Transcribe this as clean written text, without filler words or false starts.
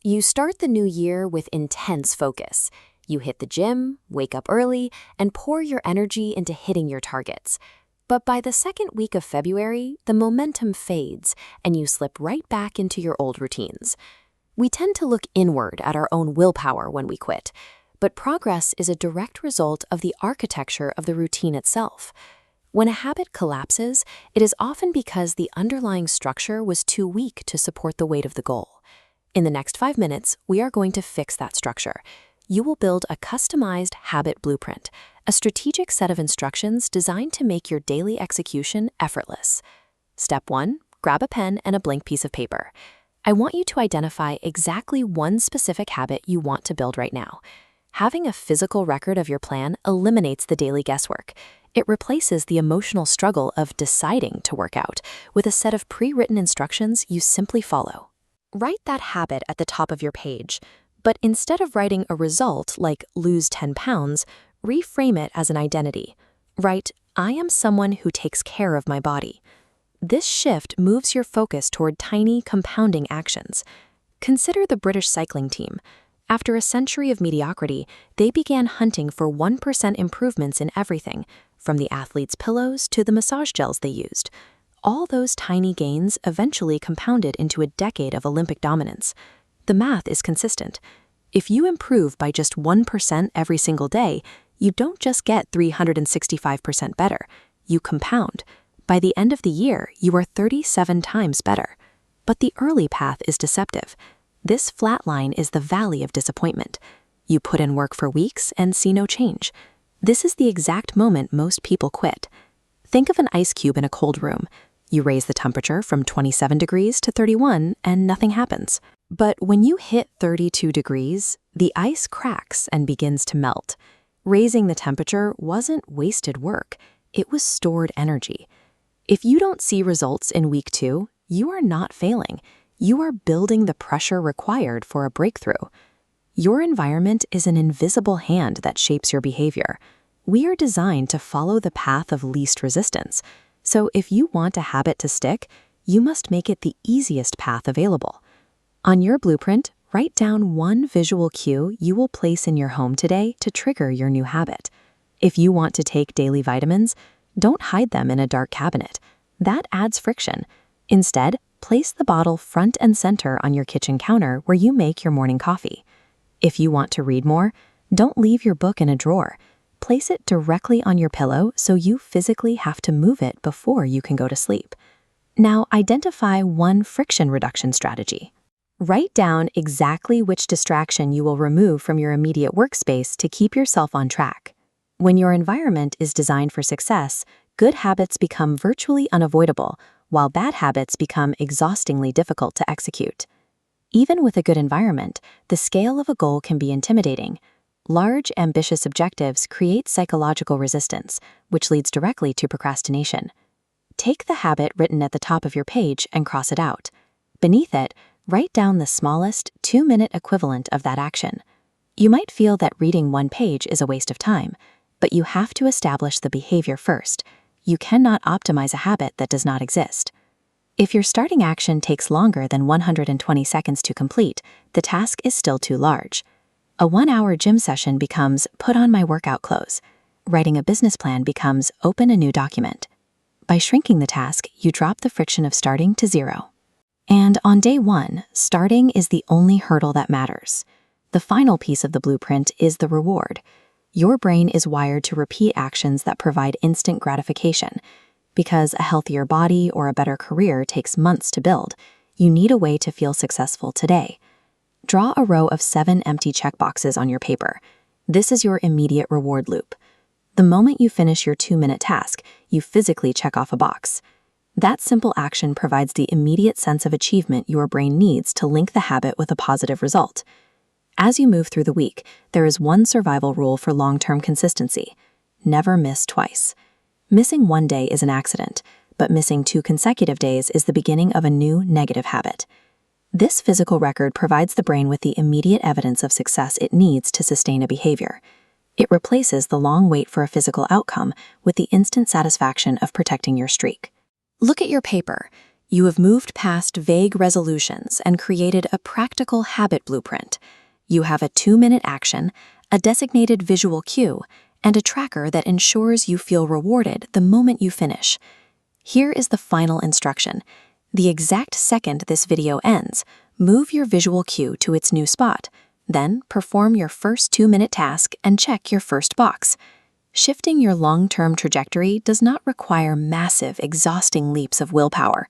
You start the new year with intense focus. You hit the gym, wake up early, and pour your energy into hitting your targets. But by the second week of February, the momentum fades, and you slip right back into your old routines. We tend to look inward at our own willpower when we quit, but progress is a direct result of the architecture of the routine itself. When a habit collapses, it is often because the underlying structure was too weak to support the weight of the goal. In the next 5 minutes, we are going to fix that structure. You will build a customized habit blueprint, a strategic set of instructions designed to make your daily execution effortless. Step 1, grab a pen and a blank piece of paper. I want you to identify exactly one specific habit you want to build right now. Having a physical record of your plan eliminates the daily guesswork. It replaces the emotional struggle of deciding to work out with a set of pre-written instructions you simply follow. Write that habit at the top of your page, but instead of writing a result like lose 10 pounds, reframe it as an identity. Write, I am someone who takes care of my body. This shift moves your focus toward tiny, compounding actions. Consider the British cycling team. After a century of mediocrity, they began hunting for 1% improvements in everything, from the athletes' pillows to the massage gels they used. All those tiny gains eventually compounded into a decade of Olympic dominance. The math is consistent. If you improve by just 1% every single day, you don't just get 365% better. You compound. By the end of the year, you are 37 times better. But the early path is deceptive. This flat line is the valley of disappointment. You put in work for weeks and see no change. This is the exact moment most people quit. Think of an ice cube in a cold room. You raise the temperature from 27 degrees to 31 and nothing happens. But when you hit 32 degrees, the ice cracks and begins to melt. Raising the temperature wasn't wasted work. It was stored energy. If you don't see results in week 2, you are not failing. You are building the pressure required for a breakthrough. Your environment is an invisible hand that shapes your behavior. We are designed to follow the path of least resistance. So if you want a habit to stick, you must make it the easiest path available. On your blueprint, write down one visual cue you will place in your home today to trigger your new habit. If you want to take daily vitamins, don't hide them in a dark cabinet. That adds friction. Instead, place the bottle front and center on your kitchen counter where you make your morning coffee. If you want to read more, don't leave your book in a drawer. Place it directly on your pillow so you physically have to move it before you can go to sleep. Now identify one friction reduction strategy. Write down exactly which distraction you will remove from your immediate workspace to keep yourself on track. When your environment is designed for success, good habits become virtually unavoidable, while bad habits become exhaustingly difficult to execute. Even with a good environment, the scale of a goal can be intimidating. Large, ambitious objectives create psychological resistance, which leads directly to procrastination. Take the habit written at the top of your page and cross it out. Beneath it, write down the smallest 2-minute equivalent of that action. You might feel that reading one page is a waste of time, but you have to establish the behavior first. You cannot optimize a habit that does not exist. If your starting action takes longer than 120 seconds to complete, the task is still too large. A 1-hour gym session becomes put on my workout clothes. Writing a business plan becomes open a new document. By shrinking the task, you drop the friction of starting to 0. And on day 1, starting is the only hurdle that matters. The final piece of the blueprint is the reward. Your brain is wired to repeat actions that provide instant gratification. Because a healthier body or a better career takes months to build, you need a way to feel successful today. Draw a row of 7 empty checkboxes on your paper. This is your immediate reward loop. The moment you finish your 2-minute task, you physically check off a box. That simple action provides the immediate sense of achievement your brain needs to link the habit with a positive result. As you move through the week, there is one survival rule for long-term consistency: never miss twice. Missing one day is an accident, but missing 2 consecutive days is the beginning of a new negative habit. This physical record provides the brain with the immediate evidence of success it needs to sustain a behavior. It replaces the long wait for a physical outcome with the instant satisfaction of protecting your streak. Look at your paper. You have moved past vague resolutions and created a practical habit blueprint. You have a 2-minute action, a designated visual cue, and a tracker that ensures you feel rewarded the moment you finish. Here is the final instruction. The exact second this video ends, move your visual cue to its new spot. Then perform your first 2-minute task and check your first box. Shifting your long-term trajectory does not require massive, exhausting leaps of willpower.